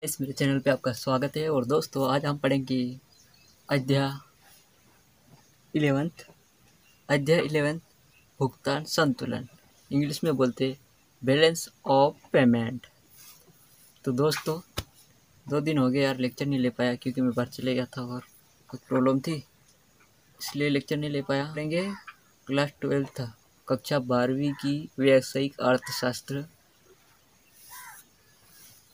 इस मेरे चैनल पे आपका स्वागत है। और दोस्तों, आज हम पढ़ेंगे अध्याय 11 भुगतान संतुलन। इंग्लिश में बोलते बैलेंस ऑफ पेमेंट। तो दोस्तों, 2 दिन हो गए यार, लेक्चर नहीं ले पाया क्योंकि मैं बाहर चले गया था और कुछ प्रॉब्लम थी, इसलिए लेक्चर नहीं ले पाया। पढ़ेंगे क्लास 12 था, कक्षा 12वीं की व्यावसायिक अर्थशास्त्र।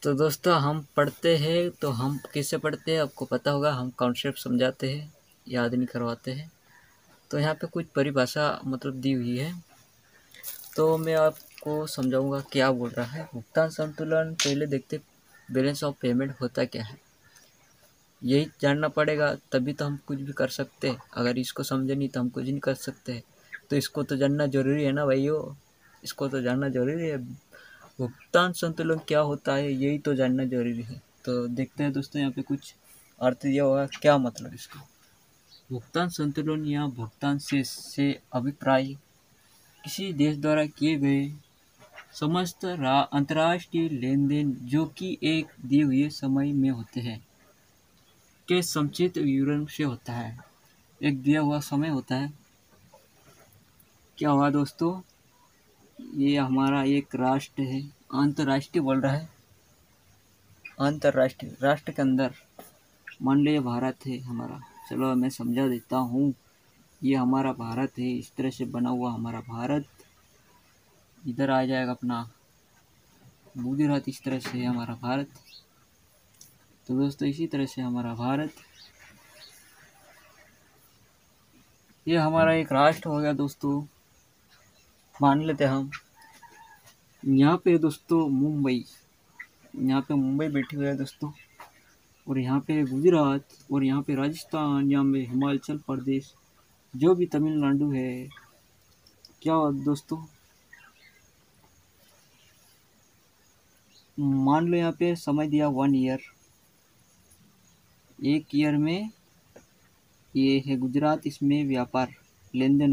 तो दोस्तों, हम पढ़ते हैं तो हम कैसे पढ़ते हैं आपको पता होगा। हम कॉन्सेप्ट समझाते हैं, याद नहीं करवाते हैं। तो यहाँ पे कुछ परिभाषा मतलब दी हुई है, तो मैं आपको समझाऊंगा क्या बोल रहा है। भुगतान संतुलन पहले देखते, बैलेंस ऑफ पेमेंट होता क्या है, यही जानना पड़ेगा, तभी तो हम कुछ भी कर सकते हैं। अगर इसको समझे नहीं तो हम कुछ नहीं कर सकते। तो इसको तो जानना जरूरी है ना भाइयों, इसको तो जानना जरूरी है। भुगतान संतुलन क्या होता है, यही तो जानना जरूरी है। तो देखते हैं दोस्तों, यहाँ पे कुछ अर्थ दिया होगा, क्या मतलब इसका। भुगतान संतुलन या भुगतान से अभिप्राय किसी देश द्वारा किए गए समस्त अंतर्राष्ट्रीय लेन देन जो कि एक दिए हुए समय में होते हैं के संक्षिप्त विवरण से होता है। एक दिया हुआ समय होता है, क्या हुआ दोस्तों, ये हमारा एक राष्ट्र है, अंतर्राष्ट्रीय बोल रहा है, अंतर्राष्ट्रीय राष्ट्र के अंदर मान लो ये भारत है हमारा। चलो मैं समझा देता हूँ, ये हमारा भारत है, इस तरह से बना हुआ हमारा भारत। इधर आ जाएगा अपना गुजरात, इस तरह से हमारा भारत। तो दोस्तों, इसी तरह से हमारा भारत, ये हमारा एक राष्ट्र हो गया दोस्तों। मान लेते हैं हम, यहाँ पे दोस्तों मुंबई, यहाँ पे मुंबई बैठी हुई है दोस्तों, और यहाँ पे गुजरात, और यहाँ पे राजस्थान, यहाँ पे हिमाचल प्रदेश, जो भी तमिलनाडु है। क्या हुआ दोस्तों, मान लो यहाँ पे समय दिया 1 ईयर, एक ईयर में ये है गुजरात, इसमें व्यापार लेन देन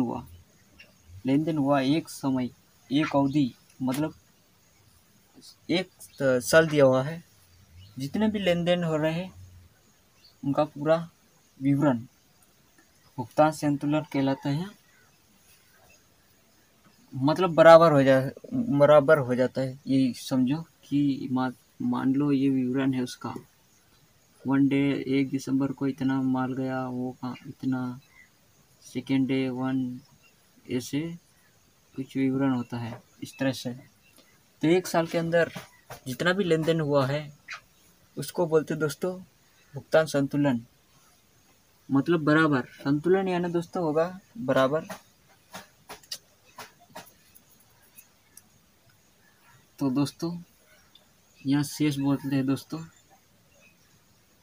हुआ एक समय, एक अवधि, मतलब एक साल दिया हुआ है। जितने भी लेन देन हो रहे हैं उनका पूरा विवरण भुगतान संतुलन कहलाता है। मतलब बराबर हो जाता है, ये समझो कि मान लो ये विवरण है उसका। 1 डे 1 दिसंबर को इतना माल गया, वो कहाँ इतना, सेकेंड डे 1, ऐसे कुछ विवरण होता है इस तरह से। तो एक साल के अंदर जितना भी लेन देन हुआ है उसको बोलते दोस्तों भुगतान संतुलन। मतलब बराबर, संतुलन यानी दोस्तों होगा बराबर। तो दोस्तों, यहाँ शेष बोलते हैं दोस्तों,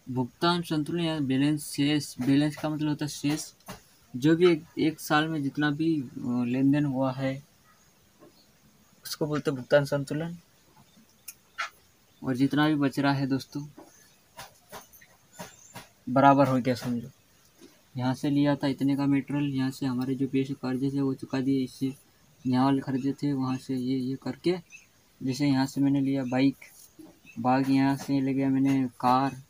भुगतान संतुलन या बैलेंस। बैलेंस का मतलब होता है शेष, जो भी एक साल में जितना भी लेन देन हुआ है उसको बोलते हैं भुगतान संतुलन। और जितना भी बच रहा है दोस्तों बराबर हो गया, समझो। यहाँ से लिया था इतने का मटेरियल, यहाँ से हमारे जो पैसे कर्जे थे वो चुका दिए, इससे यहाँ वाले खर्चे थे वहाँ से ये करके। जैसे यहाँ से मैंने लिया बाइक, यहाँ से ले गया मैंने कार,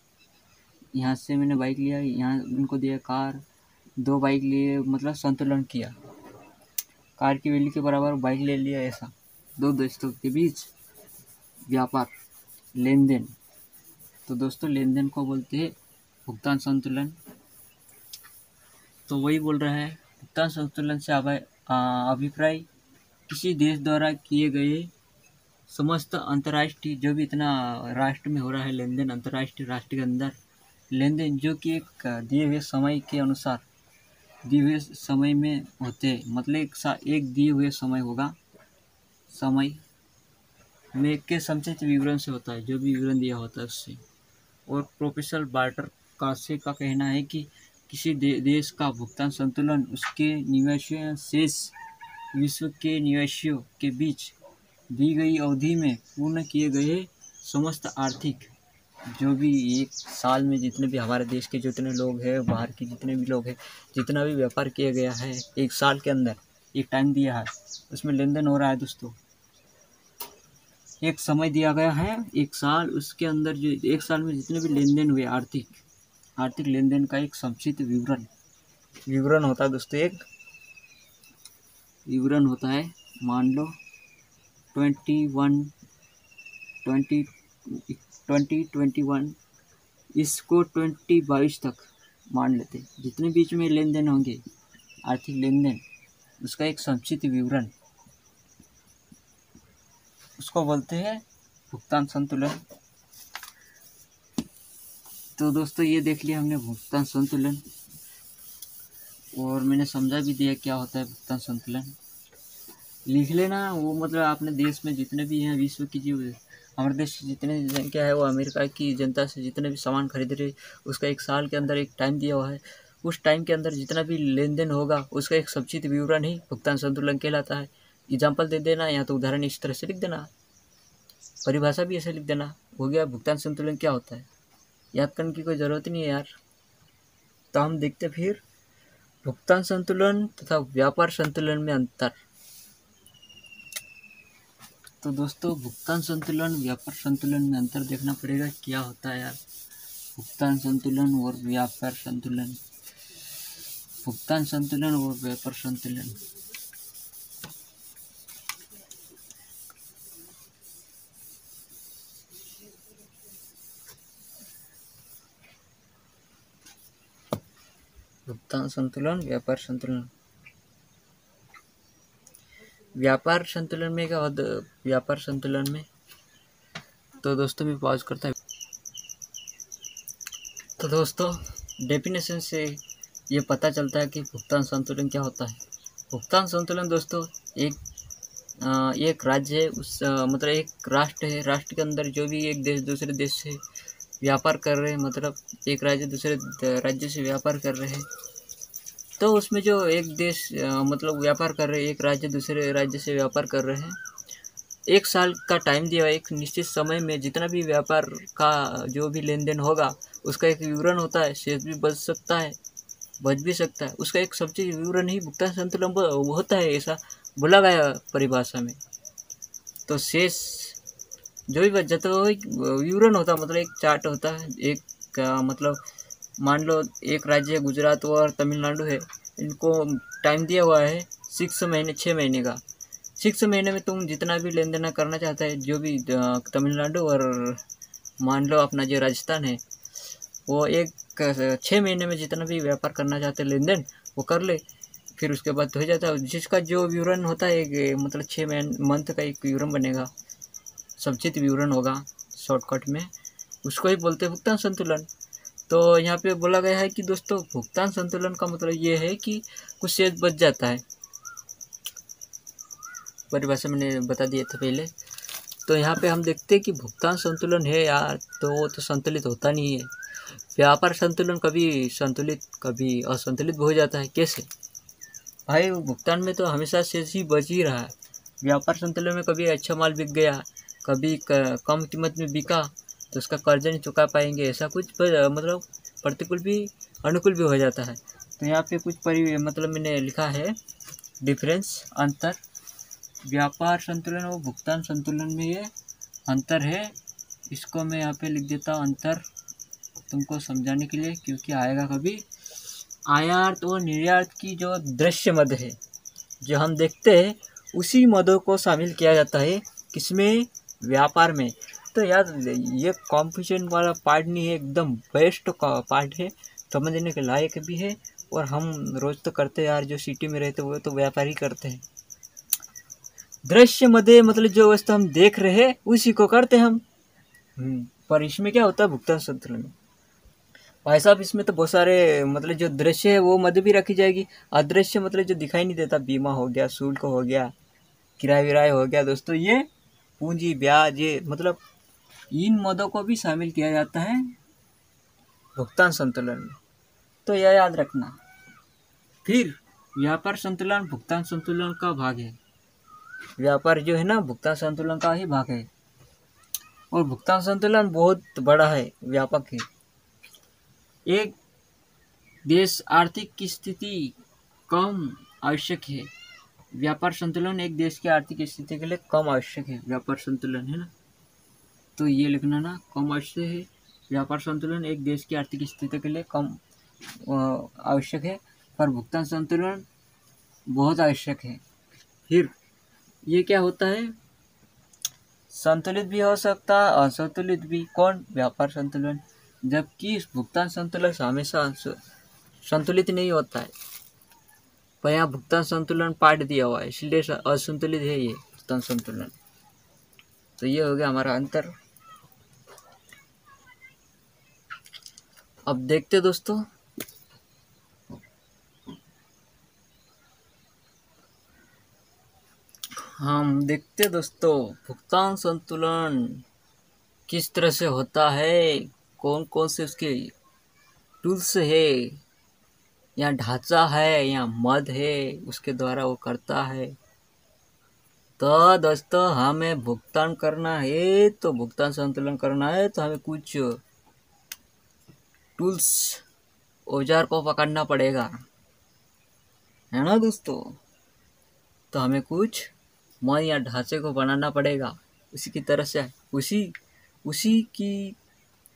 यहाँ से मैंने बाइक लिया, यहाँ उनको दिया कार, 2 बाइक लिए, मतलब संतुलन किया, कार की वैल्यू के बराबर बाइक ले लिया। ऐसा 2 दोस्तों के बीच व्यापार लेन देन। तो दोस्तों, लेन देन को बोलते हैं भुगतान संतुलन। तो वही बोल रहा है, भुगतान संतुलन से अभिप्राय किसी देश द्वारा किए गए समस्त अंतर्राष्ट्रीय, जो भी इतना राष्ट्र में हो रहा है लेन देन, अंतर्राष्ट्रीय राष्ट्र के अंदर लेन देन जो कि एक दिए हुए समय के अनुसार, दिए हुए समय में होते हैं। मतलब एक दिए हुए समय होगा, समय में के संचित विवरण से होता है, जो भी विवरण दिया होता है उससे। और प्रोफेसर बार्टर कासे का कहना है कि किसी देश का भुगतान संतुलन उसके निवासियों शेष विश्व के निवासियों के बीच दी गई अवधि में पूर्ण किए गए समस्त आर्थिक, जो भी एक साल में जितने भी हमारे देश के जितने लोग हैं, बाहर के जितने भी लोग हैं, जितना भी व्यापार किया गया है एक साल के अंदर, एक टाइम दिया है उसमें लेन देन हो रहा है दोस्तों, एक समय दिया गया है 1 साल, उसके अंदर जो 1 साल में जितने भी लेन देन हुए आर्थिक लेन देन का एक संक्षिप्त विवरण होता है दोस्तों। एक विवरण होता है। मान लो 2021 इसको 2022 तक मान लेते, जितने बीच में लेन देन होंगे आर्थिक लेन देन, उसका एक संक्षिप्त विवरण, उसको बोलते हैं भुगतान संतुलन। तो दोस्तों ये देख लिया हमने भुगतान संतुलन, और मैंने समझा भी दिया क्या होता है भुगतान संतुलन। लिख लेना वो, मतलब आपने देश में जितने भी हैं, विश्व की जो हमारे देश की जितने जनसंख्या है, वो अमेरिका की जनता से जितने भी सामान खरीद रहे, उसका 1 साल के अंदर एक टाइम दिया हुआ है। उस टाइम के अंदर जितना भी लेन देन होगा उसका एक संक्षिप्त विवरण ही भुगतान संतुलन कहलाता है। एग्जाम्पल दे देना, या तो उदाहरण इस तरह से लिख देना, परिभाषा भी ऐसे लिख देना, हो गया भुगतान संतुलन क्या होता है। याद करने की कोई ज़रूरत नहीं है यार। तो हम देखते फिर भुगतान संतुलन तथा व्यापार संतुलन में अंतर। तो दोस्तों भुगतान संतुलन व्यापार संतुलन में अंतर देखना पड़ेगा क्या होता है यार। भुगतान संतुलन और व्यापार संतुलन, भुगतान संतुलन और व्यापार संतुलन। भुगतान संतुलन व्यापार संतुलन। व्यापार संतुलन में क्या होता है? व्यापार संतुलन में तो दोस्तों मैं पॉज करता हूँ। तो दोस्तों डेफिनेशन से ये पता चलता है कि भुगतान संतुलन क्या होता है। भुगतान संतुलन दोस्तों एक राज्य है, उस मतलब एक राष्ट्र है, राष्ट्र के अंदर जो भी एक देश दूसरे देश से व्यापार कर रहे हैं, मतलब एक राज्य दूसरे राज्य से व्यापार कर रहे हैं, तो उसमें जो एक देश मतलब व्यापार कर रहे हैं, एक राज्य दूसरे राज्य से व्यापार कर रहे हैं, 1 साल का टाइम दिया, एक निश्चित समय में जितना भी व्यापार का जो भी लेन देन होगा उसका एक विवरण होता है। शेष भी बच सकता है, बच भी सकता है, उसका एक सबसे विवरण ही भुगतान संतुलन होता है, ऐसा बोला गया परिभाषा में। तो शेष जो भी बच जाता है वो एक विवरण होता है, मतलब एक चार्ट होता है। एक मतलब मान लो एक राज्य गुजरात और तमिलनाडु है, इनको टाइम दिया हुआ है 6 महीने का। 6 महीने में तुम जितना भी लेन देन करना चाहता है, जो भी तमिलनाडु और मान लो अपना जो राजस्थान है, वो 6 महीने में जितना भी व्यापार करना चाहते हैं लेन देन वो कर ले, फिर उसके बाद हो जाता है। जिसका जो विवरण होता है एक मतलब 6 मंथ का एक विवरण बनेगा, संक्षिप्त विवरण होगा शॉर्टकट में, उसको ही बोलते हैं भुगतान संतुलन। तो यहाँ पे बोला गया है कि दोस्तों भुगतान संतुलन का मतलब ये है कि कुछ शेष बच जाता है, परिभाषा मैंने बता दिया था पहले। तो यहाँ पे हम देखते हैं कि भुगतान संतुलन है यार, तो वो तो संतुलित होता नहीं है। व्यापार संतुलन कभी संतुलित कभी असंतुलित हो जाता है। कैसे भाई? भुगतान में तो हमेशा शेष ही बच ही रहा है। व्यापार संतुलन में कभी अच्छा माल बिक गया, कभी कम कीमत में बिका तो उसका कर्ज नहीं चुका पाएंगे, ऐसा कुछ मतलब प्रतिकूल भी अनुकूल भी हो जाता है। तो यहाँ पे कुछ मतलब मैंने लिखा है डिफरेंस, अंतर व्यापार संतुलन और भुगतान संतुलन में ये अंतर है। इसको मैं यहाँ पे लिख देता हूँ अंतर, तुमको समझाने के लिए, क्योंकि आएगा कभी। आयात और निर्यात की जो दृश्य मद है, जो हम देखते हैं, उसी मदों को शामिल किया जाता है किसमें? व्यापार में। तो यार ये कॉम्पिटिशन वाला पार्ट नहीं है, एकदम बेस्ट पार्ट है, समझने के लायक भी है। और हम रोज तो करते हैं यार, जो सिटी में रहते वो तो व्यापार ही करते हैं। दृश्य मदे मतलब जो वस्तु हम देख रहे हैं उसी को करते हम। पर इसमें क्या होता है भुगतान संतुलन में? भाई साहब इसमें तो बहुत सारे मतलब जो दृश्य है वो मद भी रखी जाएगी, अदृश्य मतलब जो दिखाई नहीं देता, बीमा हो गया, शुल्क हो गया, किराया विराय हो गया दोस्तों, ये पूंजी ब्याज, ये मतलब इन मदों को भी शामिल किया जाता है भुगतान संतुलन में। तो यह याद रखना। फिर व्यापार संतुलन भुगतान संतुलन का भाग है। व्यापार जो है ना भुगतान संतुलन का ही भाग है, और भुगतान संतुलन बहुत बड़ा है, व्यापक है। एक देश आर्थिक की स्थिति कम आवश्यक है, व्यापार संतुलन एक देश की आर्थिक स्थिति के लिए कम आवश्यक है। व्यापार संतुलन है ना, तो ये लिखना ना, कम आवश्यक है। व्यापार संतुलन एक देश की आर्थिक स्थिति के लिए कम आवश्यक है, पर भुगतान संतुलन बहुत आवश्यक है। फिर ये क्या होता है, संतुलित भी हो सकता है, असंतुलित भी। कौन? व्यापार संतुलन। जबकि भुगतान संतुलन हमेशा संतुलित नहीं होता है, पर यहाँ भुगतान संतुलन पाट दिया हुआ है, इसलिए असंतुलित है ये भुगतान संतुलन। तो ये हो गया हमारा अंतर। अब देखते दोस्तों, हम देखते दोस्तों भुगतान संतुलन किस तरह से होता है, कौन कौन से उसके टूल्स है, या ढांचा है, या मद है, उसके द्वारा वो करता है। तो दोस्तों हमें भुगतान करना है, तो भुगतान संतुलन करना है, तो हमें कुछ टूल्स, औजार को पकड़ना पड़ेगा, है ना दोस्तों। तो हमें कुछ मन या ढांचे को बनाना पड़ेगा, उसी की तरह से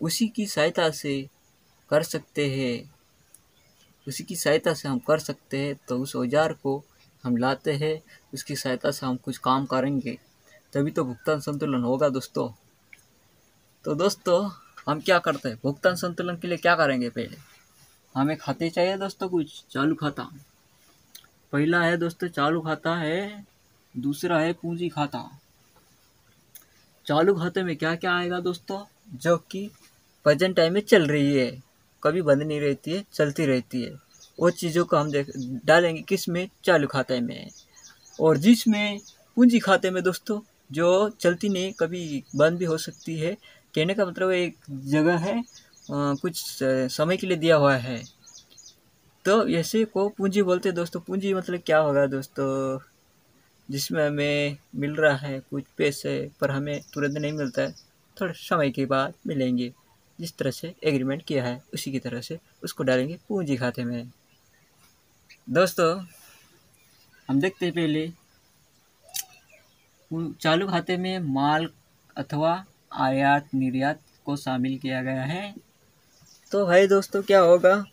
उसी की सहायता से कर सकते हैं, उसी की सहायता से हम कर सकते हैं। तो उस औजार को हम लाते हैं, उसकी सहायता से हम कुछ काम करेंगे, तभी तो भुगतान संतुलन होगा दोस्तों। तो दोस्तों हम क्या करते हैं, भुगतान संतुलन के लिए क्या करेंगे, पहले हमें खाते चाहिए दोस्तों, कुछ चालू खाता। पहला है दोस्तों चालू खाता है, दूसरा है पूंजी खाता। चालू खाते में क्या क्या आएगा दोस्तों, जो कि प्रेजेंट टाइम में चल रही है, कभी बंद नहीं रहती है, चलती रहती है। वो चीज़ों को हम डालेंगे किस में, चालू खाते में। और जिसमें पूंजी खाते में दोस्तों, जो चलती नहीं, कभी बंद भी हो सकती है। कहने का मतलब एक जगह है, कुछ समय के लिए दिया हुआ है, तो ऐसे को पूंजी बोलते हैं दोस्तों। पूंजी मतलब क्या होगा दोस्तों, जिसमें हमें मिल रहा है कुछ पैसे, पर हमें तुरंत नहीं मिलता है, थोड़े समय के बाद मिलेंगे। जिस तरह से एग्रीमेंट किया है उसी की तरह से उसको डालेंगे पूंजी खाते में। दोस्तों हम देखते हैं पहले चालू खाते में माल अथवा आयात निर्यात को शामिल किया गया है। तो भाई दोस्तों क्या होगा,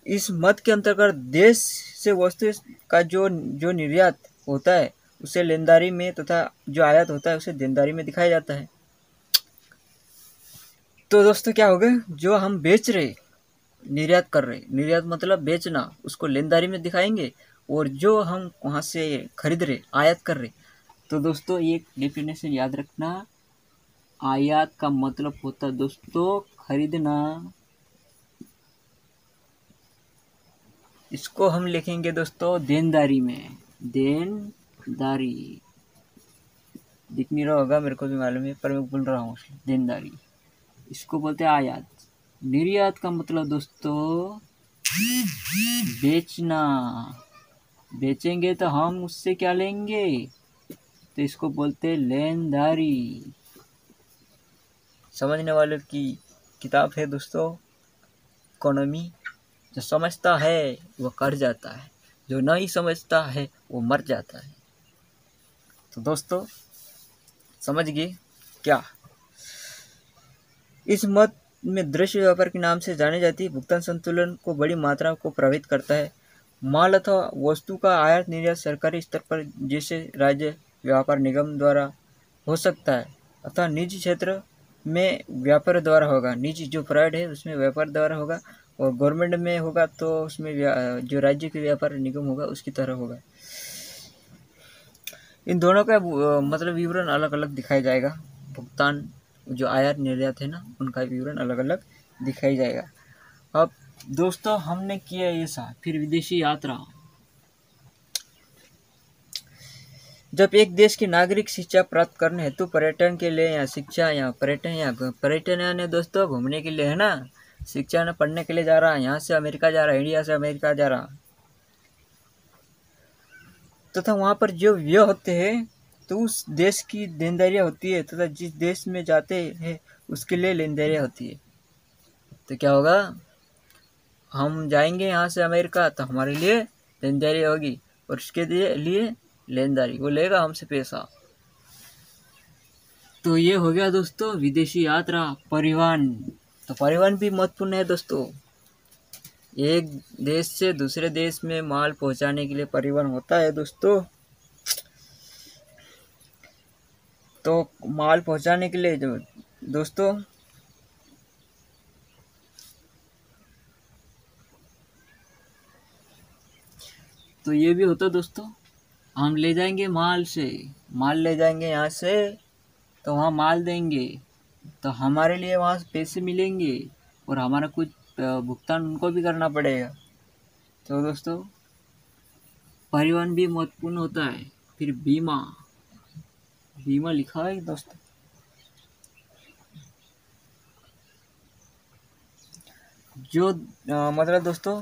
इस मद के अंतर्गत देश से वस्तु का जो निर्यात होता है उसे लेनदारी में, तथा जो आयात होता है उसे देनदारी में दिखाया जाता है। तो दोस्तों क्या होगा, जो हम बेच रहे, निर्यात कर रहे, निर्यात मतलब बेचना, उसको लेनदारी में दिखाएंगे, और जो हम वहाँ से खरीद रहे, आयात कर रहे। तो दोस्तों ये डेफिनेशन याद रखना, आयात का मतलब होता है दोस्तों खरीदना। इसको हम लिखेंगे दोस्तों देनदारी में, देनदारी। दिख नहीं रहा होगा, मेरे को भी मालूम है, पर मैं बोल रहा हूँ देनदारी। इसको बोलते हैं आयात। निर्यात का मतलब दोस्तों बेचना, बेचेंगे तो हम उससे क्या लेंगे, तो इसको बोलते हैं लेनदारी। समझने वालों की किताब है दोस्तों इकोनॉमी। जो समझता है वो कर जाता है, जो नहीं समझता है वो मर जाता है। तो दोस्तों समझ गए क्या, इस मत में दृश्य व्यापार के नाम से जाने जाती है भुगतान संतुलन को बड़ी मात्रा को प्रभावित करता है। माल अथवा वस्तु का आयात निर्यात सरकारी स्तर पर जैसे राज्य व्यापार निगम द्वारा हो सकता है, अथवा निजी क्षेत्र में व्यापार द्वारा होगा। निजी जो प्राइवेट है उसमें व्यापार द्वारा होगा, और गवर्नमेंट में होगा तो उसमें जो राज्य के व्यापार निगम होगा उसकी तरह होगा। इन दोनों का मतलब विवरण अलग अलग दिखाया जाएगा। भुगतान जो आयात निर्यात है ना, उनका विवरण अलग अलग दिखाई जाएगा। अब दोस्तों हमने किया ऐसा, फिर विदेशी यात्रा। जब एक देश के नागरिक शिक्षा प्राप्त करने हेतु पर्यटन के लिए या शिक्षा या पर्यटन यानी दोस्तों घूमने के लिए है ना, शिक्षा ने पढ़ने के लिए जा रहा है, यहाँ से अमेरिका जा रहा है, इंडिया से अमेरिका जा रहा, तथा वहाँ पर जो व्यय होते हैं तो उस देश की देनदारियाँ होती है, तथा जिस देश में जाते हैं उसके लिए लेनदारियाँ होती है। तो क्या होगा, हम जाएंगे यहाँ से अमेरिका तो हमारे लिए लेनदारी होगी, और उसके लिए लेनदारी, वो लेगा हमसे पैसा। तो ये हो गया दोस्तों विदेशी यात्रा, परिवहन। तो परिवहन भी महत्वपूर्ण है दोस्तों। एक देश से दूसरे देश में माल पहुंचाने के लिए परिवहन होता है दोस्तों। तो माल पहुंचाने के लिए जो दोस्तों तो ये भी होता है दोस्तों, हम ले जाएंगे माल ले जाएंगे यहाँ से, तो वहाँ माल देंगे तो हमारे लिए वहाँ से पैसे मिलेंगे और हमारा कुछ भुगतान उनको भी करना पड़ेगा। तो दोस्तों परिवहन भी महत्वपूर्ण होता है। फिर बीमा लिखा है दोस्तों। जो मतलब दोस्तों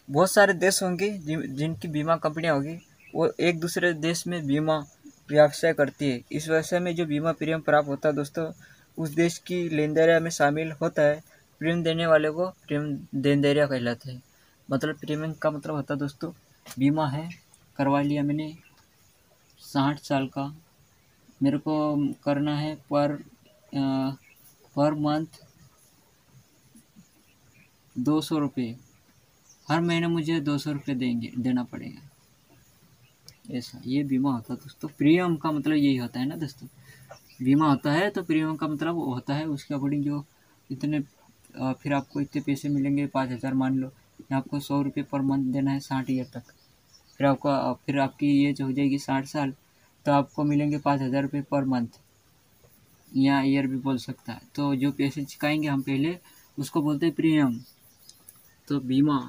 बहुत सारे देश होंगे जिनकी बीमा कंपनियां होगी, वो एक दूसरे देश में बीमा व्यवसाय करती है। इस व्यवसाय में जो बीमा प्रीमियम प्राप्त होता है दोस्तों, उस देश की लेनदेन में शामिल होता है। प्रीमियम देने वाले को प्रीमियम देनदारिया कहलाते हैं। मतलब प्रीमियम का मतलब होता है दोस्तों, बीमा है, करवा लिया मैंने 60 साल का, मेरे को करना है पर मंथ 200 रुपये, हर महीने मुझे 200 रुपये देना पड़ेगा, ऐसा ये बीमा होता है दोस्तों। प्रीमियम का मतलब यही होता है ना दोस्तों, बीमा होता है तो प्रीमियम का मतलब वो होता है उसके अकॉर्डिंग जो इतने फिर आपको इतने पैसे मिलेंगे। 5,000 मान लो, आपको 100 रुपये पर मंथ देना है 60 ईयर तक। फिर आपकी एज हो जाएगी 60 साल, तो आपको मिलेंगे 5,000 रुपये पर मंथ या ईयर भी बोल सकता है। तो जो पैसे चुकाएंगे हम पहले, उसको बोलते हैं प्रीमियम। तो बीमा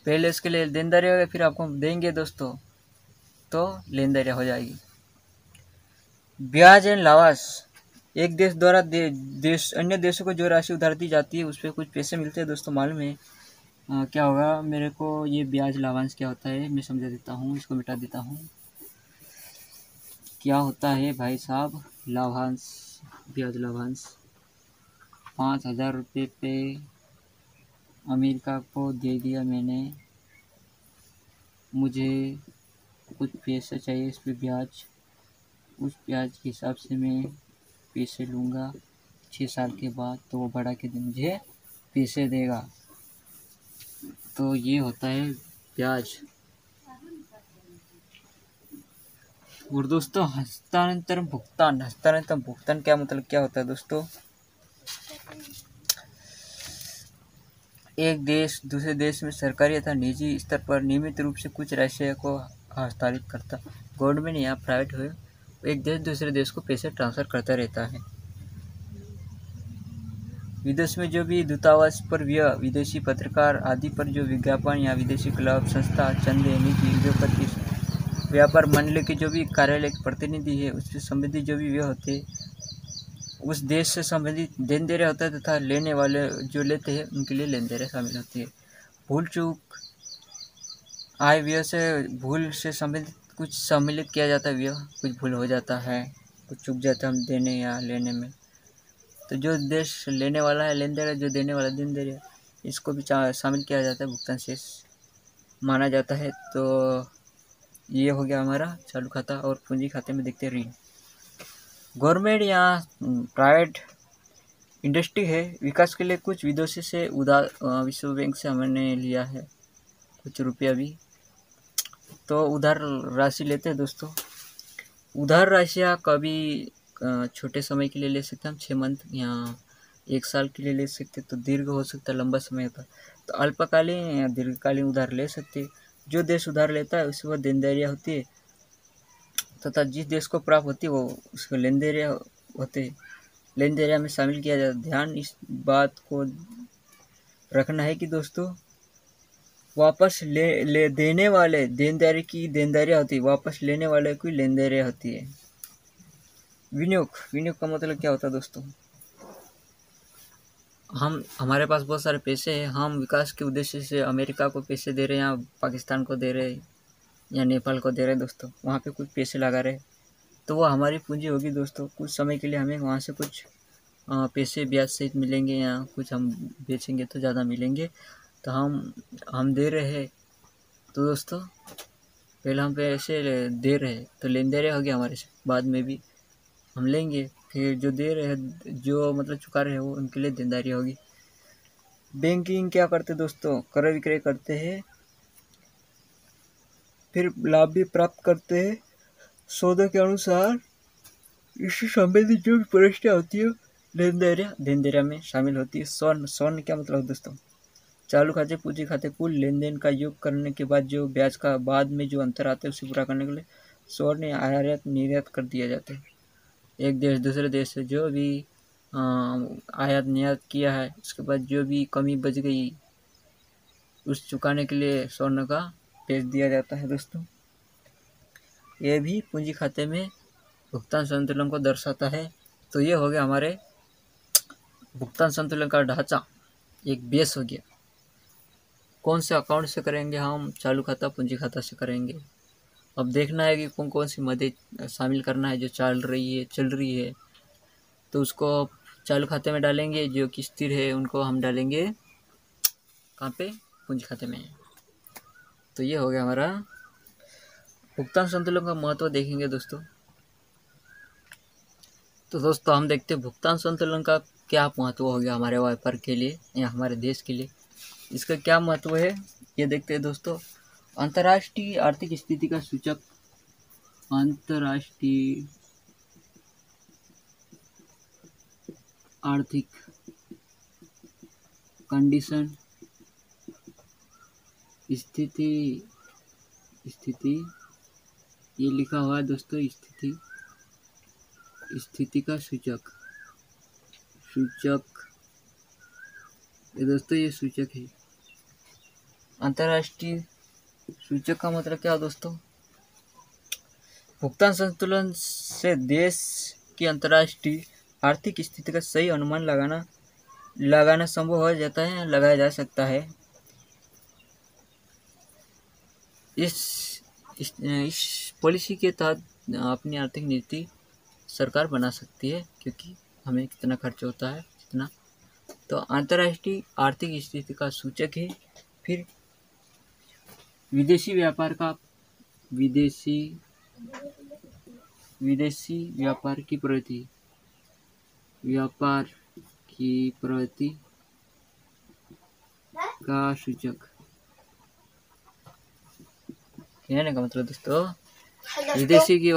पहले इसके लिए देनदारी होगी, फिर आपको देंगे दोस्तों तो लेनदारी हो जाएगी। ब्याज एंड लावास, एक देश द्वारा देश अन्य देशों को जो राशि उधार दी जाती है उस पर कुछ पैसे मिलते हैं दोस्तों। मालूम है क्या होगा मेरे को, ये ब्याज लाभांश क्या होता है मैं समझा देता हूँ, इसको मिटा देता हूँ। क्या होता है भाई साहब, लाभांश, ब्याज लाभांश 5,000 रुपये पे अमेरिका को दे दिया मैंने, मुझे कुछ पैसा चाहिए इस पर ब्याज, उस ब्याज के हिसाब से मैं पैसे लूँगा 6 साल के बाद, तो वो बढ़ा के मुझे पैसे देगा। तो ये होता है ब्याज। और दोस्तों हस्तांतरण भुगतान क्या मतलब क्या होता है दोस्तों, एक देश दूसरे देश में सरकारी अथवा निजी स्तर पर नियमित रूप से कुछ राशि को हस्तांतरित करता, गवर्नमेंट या प्राइवेट हो, एक देश दूसरे देश को पैसे ट्रांसफ़र करता रहता है। विदेश में जो भी दूतावास पर विदेशी पत्रकार आदि पर जो विज्ञापन या विदेशी क्लब, संस्था, चंदे, नीति, उद्योगपति, व्यापार मंडली के जो भी कार्यालय के प्रतिनिधि है, उससे संबंधित जो भी व्यय होते हैं, उस देश से संबंधित देनदारियाँ होता है तथा लेने वाले जो लेते हैं उनके लिए लेनदारियाँ शामिल होती है। भूल चूक, आय व्यय से भूल से संबंधित कुछ सम्मिलित किया जाता है व्यय, कुछ भूल हो जाता है, कुछ चूक जाता है हम देने या लेने में, तो जो देश लेने वाला है लेनदारियाँ, जो देने वाला देनदारियाँ, इसको भी शामिल किया जाता है, भुगतान शेष माना जाता है। तो ये हो गया हमारा चालू खाता। और पूंजी खाते में देखते हैं ऋण। गवर्नमेंट या प्राइवेट इंडस्ट्री है, विकास के लिए कुछ विदेशी से उधार विश्व बैंक से हमने लिया है कुछ रुपया भी, तो उधार राशि लेते हैं दोस्तों। उधार राशियाँ कभी छोटे समय के लिए ले सकते हैं हम, 6 मंथ या 1 साल के लिए ले सकते, तो दीर्घ हो सकता है, लंबा समय होता है, तो अल्पकालीन या दीर्घकालीन उधार ले सकते। जो देश उधार लेता है उसके बाद देनदारियाँ होती है, तथा जिस देश को प्राप्त होती है वो उसको लेनदारियाँ होते हैं, लेनदारियाँ में शामिल किया जाता है। ध्यान इस बात को रखना है कि दोस्तों वापस ले देने वाले देनदारी की देनदारियाँ होती है, वापस लेने वाले की लेनदारियाँ होती है। विनियोग का मतलब क्या होता है दोस्तों, हमारे पास बहुत सारे पैसे हैं, हम विकास के उद्देश्य से अमेरिका को पैसे दे रहे हैं या पाकिस्तान को दे रहे हैं या नेपाल को दे रहे हैं दोस्तों, वहाँ पे कुछ पैसे लगा रहे, तो वो हमारी पूंजी होगी दोस्तों। कुछ समय के लिए हमें वहाँ से कुछ पैसे ब्याज सहित मिलेंगे या कुछ हम बेचेंगे तो ज़्यादा मिलेंगे, तो हम दे रहे हैं तो दोस्तों पहले हम पे ऐसे दे रहे तो लेन दे रहे हो गया हमारे से, बाद में भी हम लेंगे, फिर जो दे रहे हैं जो मतलब चुका रहे हैं वो उनके लिए देनदारी होगी। बैंकिंग क्या करते दोस्तों, क्रय विक्रय करते हैं, फिर लाभ भी प्राप्त करते हैं सौदे के अनुसार। इससे संबंधित जो भी प्रश्न होती है देनदारियाँ में शामिल होती है। स्वर्ण क्या मतलब दोस्तों, चालू खाते पूंजी खाते कुल लेन देन का योग करने के बाद जो ब्याज का बाद में जो अंतर आता है उसे पूरा करने के लिए स्वर्ण आयात निर्यात कर दिया जाता है। एक देश दूसरे देश से जो भी आयात निर्यात किया है उसके बाद जो भी कमी बच गई उस चुकाने के लिए स्वर्ण का भेज दिया जाता है दोस्तों। ये भी पूंजी खाते में भुगतान संतुलन को दर्शाता है। तो ये हो गया हमारे भुगतान संतुलन का ढांचा, एक बेस हो गया। कौन से अकाउंट से करेंगे हम, चालू खाता पूंजी खाता से करेंगे। अब देखना है कि कौन कौन सी मदें शामिल करना है जो चल रही है तो उसको चालू खाते में डालेंगे, जो कि स्थिर है उनको हम डालेंगे कहाँ पे, पूंजी खाते में। तो ये हो गया हमारा भुगतान संतुलन का महत्व देखेंगे दोस्तों। तो दोस्तों हम देखते हैं भुगतान संतुलन का क्या महत्व हो गया हमारे व्यापार के लिए या हमारे देश के लिए, इसका क्या महत्व है ये देखते हैं दोस्तों। अंतर्राष्ट्रीय आर्थिक स्थिति का सूचक, अंतर्राष्ट्रीय आर्थिक कंडीशन, स्थिति ये लिखा हुआ है दोस्तों, स्थिति का सूचक ये दोस्तों, ये सूचक है। अंतर्राष्ट्रीय सूचक का मतलब क्या है दोस्तों, भुगतान संतुलन से देश की अंतर्राष्ट्रीय आर्थिक स्थिति का सही अनुमान लगाना संभव हो जाता है, लगाया जा सकता है। इस पॉलिसी के तहत अपनी आर्थिक नीति सरकार बना सकती है, क्योंकि हमें कितना खर्च होता है कितना। तो अंतर्राष्ट्रीय आर्थिक स्थिति का सूचक है। फिर विदेशी व्यापार की प्रवृत्ति का सूचक, कहने का मतलब दोस्तों विदेशी की।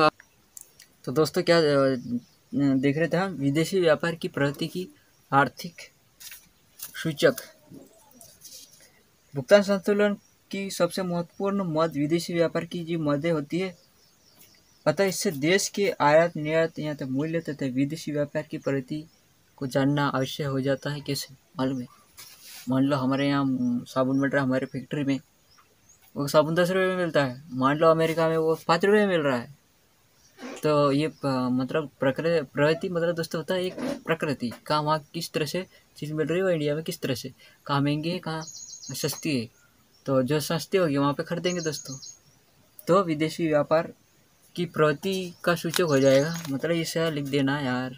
तो दोस्तों क्या देख रहे थे हम, विदेशी व्यापार की प्रवृत्ति की आर्थिक सूचक। भुगतान संतुलन की सबसे महत्वपूर्ण मद विदेशी व्यापार की जो मदें होती है, अतः इससे देश के आयात निर्यात यहाँ तक मूल्य तथा विदेशी व्यापार की प्रवृत्ति को जानना आवश्यक हो जाता है। कैसे मालूम है, मान लो हमारे यहाँ साबुन मिल रहा है हमारे फैक्ट्री में, वो साबुन 10 रुपये में मिलता है, मान लो अमेरिका में वो 5 रुपये में मिल रहा है। तो ये मतलब प्रवृत्ति मतलब दोस्तों होता है एक प्रकृति का, वहाँ किस तरह से चीज़ मिल रही है, इंडिया में किस तरह से, कहाँ महंगी है कहाँ सस्ती है। तो जो सस्ती होगी वहाँ पे खरीदेंगे दोस्तों। तो विदेशी व्यापार की प्रवृत्ति का सूचक हो जाएगा, मतलब इसे लिख देना यार।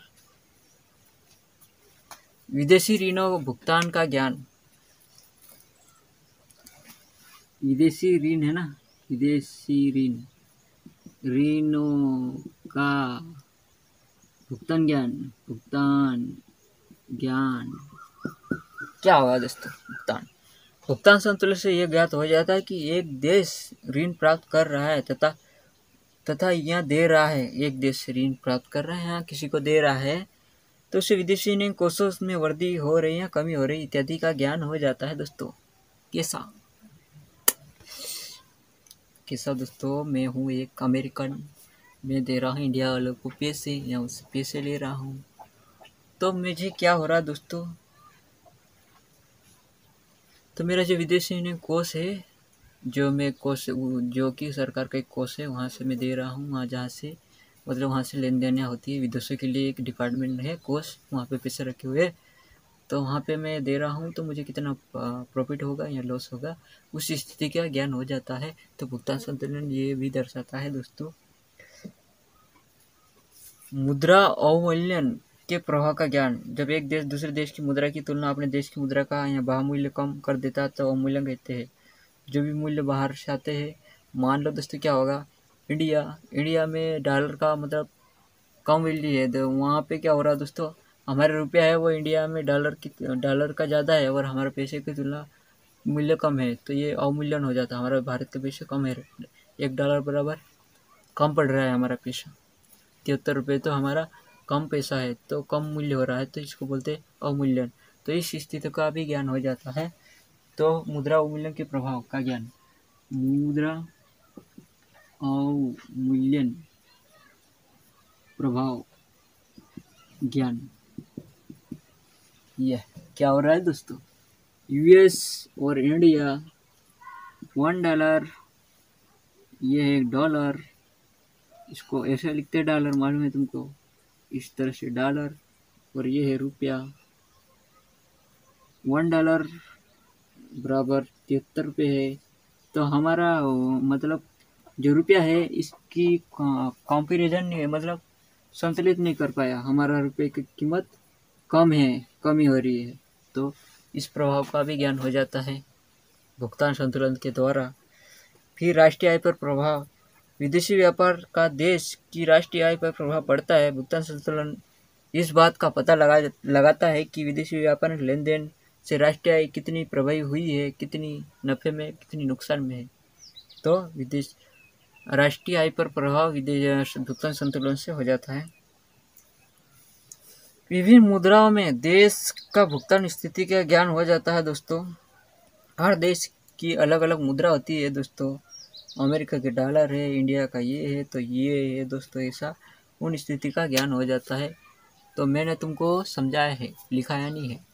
विदेशी ऋणों भुगतान का ज्ञान, विदेशी ऋण है ना, विदेशी ऋणों का भुगतान ज्ञान क्या होगा दोस्तों। भुगतान संतुलन से यह ज्ञात हो जाता है कि एक देश ऋण प्राप्त कर रहा है तथा यहाँ दे रहा है, एक देश ऋण प्राप्त कर रहा है यहाँ किसी को दे रहा है, तो उसे विदेशी ऋण कोषों में वृद्धि हो रही है कमी हो रही इत्यादि का ज्ञान हो जाता है दोस्तों। कैसा दोस्तों, मैं हूँ एक अमेरिकन, मैं दे रहा हूँ इंडिया वालों को पैसे या उससे पैसे ले रहा हूँ, तो मुझे क्या हो रहा है दोस्तों, तो मेरा जो विदेशी ऋण कोष है, जो कि सरकार का एक कोष है, वहाँ से मैं दे रहा हूँ, वहाँ जहाँ से मतलब वहाँ से लेन देन होती है, विदेशों के लिए एक डिपार्टमेंट है कोष, वहाँ पे पैसे रखे हुए, तो वहाँ पे मैं दे रहा हूँ, तो मुझे कितना प्रॉफिट होगा या लॉस होगा उस स्थिति का ज्ञान हो जाता है। तो भुगतान संतुलन ये भी दर्शाता है दोस्तों। मुद्रा अवमूल्यन के प्रभाव का ज्ञान, जब एक देश दूसरे देश की मुद्रा की तुलना अपने देश की मुद्रा का या बहुमूल्य कम कर देता है तो अवमूल्यन कहते हैं। जो भी मूल्य बाहर से आते हैं, मान लो दोस्तों क्या होगा, इंडिया में डॉलर का मतलब कम वैल्यू है, तो वहाँ पे क्या हो रहा है दोस्तों, हमारा रुपया है वो इंडिया में डॉलर का ज़्यादा है और हमारे पैसे की तुलना मूल्य कम है, तो ये अवमूल्यन हो जाता है, हमारा भारत का पैसे कम है, $1 बराबर कम पड़ रहा है हमारा पैसा, 73 रुपये तो हमारा कम पैसा है, तो कम मूल्य हो रहा है, तो इसको बोलते हैं अवमूल्यन। तो इस स्थिति का भी ज्ञान हो जाता है। तो मुद्रा अवमूल्यन के प्रभाव का ज्ञान, मुद्रा अवमूल्यन प्रभाव ज्ञान, यह क्या हो रहा है दोस्तों, यूएस और इंडिया, $1, ये है $1, इसको ऐसे लिखते हैं डॉलर, मालूम है तुमको, इस तरह से डॉलर, और ये है रुपया, $1 बराबर 73 रुपये है। तो हमारा मतलब जो रुपया है इसकी कंपैरिजन नहीं है, मतलब संतुलित नहीं कर पाया, हमारा रुपये की कीमत कम है, कमी हो रही है, तो इस प्रभाव का भी ज्ञान हो जाता है भुगतान संतुलन के द्वारा। फिर राष्ट्रीय आय पर प्रभाव, विदेशी व्यापार का देश की राष्ट्रीय आय पर प्रभाव पड़ता है। भुगतान संतुलन इस बात का पता लगाता है कि विदेशी व्यापार लेन देन से राष्ट्रीय आय कितनी प्रभावी हुई है, कितनी नफ़े में, कितनी नुकसान में है। तो विदेश राष्ट्रीय आय पर प्रभाव विदेश भुगतान संतुलन से हो जाता है। विभिन्न मुद्राओं में देश का भुगतान स्थिति का ज्ञान हो जाता है दोस्तों। हर देश की अलग अलग मुद्रा होती है दोस्तों, अमेरिका के डॉलर है, इंडिया का ये है, तो ये है दोस्तों, ऐसा उन स्थिति का ज्ञान हो जाता है। तो मैंने तुमको समझाया है, लिखाया नहीं है,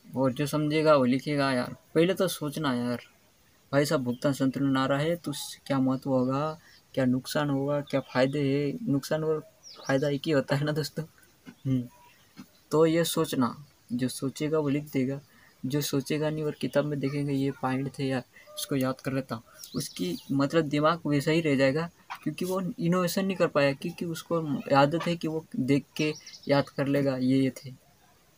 और जो समझेगा वो लिखेगा यार। पहले तो सोचना यार, भाई साहब भुगतान संतुलन आ रहा है तो उससे क्या महत्व होगा, क्या नुकसान होगा, क्या फ़ायदे है, नुकसान और फ़ायदा एक ही होता है ना दोस्तों। तो ये सोचना, जो सोचेगा वो लिख देगा, जो सोचेगा नहीं और किताब में देखेंगे ये पॉइंट थे यार, इसको याद कर लेता हूँ, उसकी मतलब दिमाग वैसा ही रह जाएगा, क्योंकि वो इनोवेशन नहीं कर पाया, क्योंकि उसको आदत है कि वो देख के याद कर लेगा ये थे,